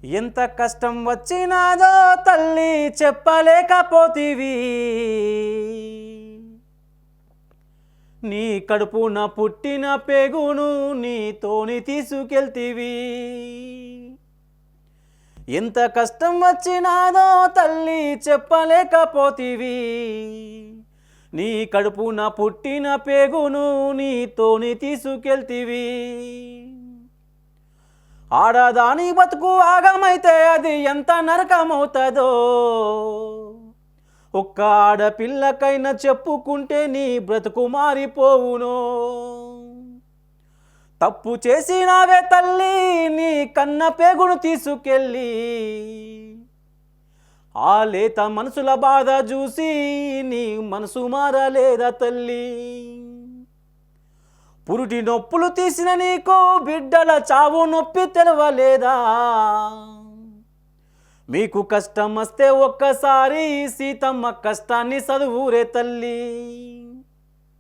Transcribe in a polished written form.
ఎంత కష్టం వచ్చినాదో తల్లి చెప్పలేకపోతివి. నీ కడుపున పుట్టిన పేగును నీతోని తీసుకెళ్తివి. ఎంత కష్టం వచ్చినాదో తల్లి చెప్పలేకపోతివి. నీ కడుపున పుట్టిన పేగును నీతోని తీసుకెళ్తివి. ఆడదాని బతుకు ఆగమైతే అది ఎంత నరకమవుతుందో. ఒక్క ఆడపిల్లకైనా చెప్పుకుంటే నీ బ్రతుకు మారిపోవును. తప్పు చేసినావే తల్లి నీ కన్న పేగును తీసుకెళ్ళి. ఆ లేత మనసుల బాధ చూసి నీ మనసు మారలేదా తల్లి. పురుటి నొప్పులు తీసిన నీకు బిడ్డల చావు నొప్పి తెలవలేదా. మీకు కష్టం వస్తే ఒక్కసారి సీతమ్మ కష్టాన్ని చదువురే తల్లి.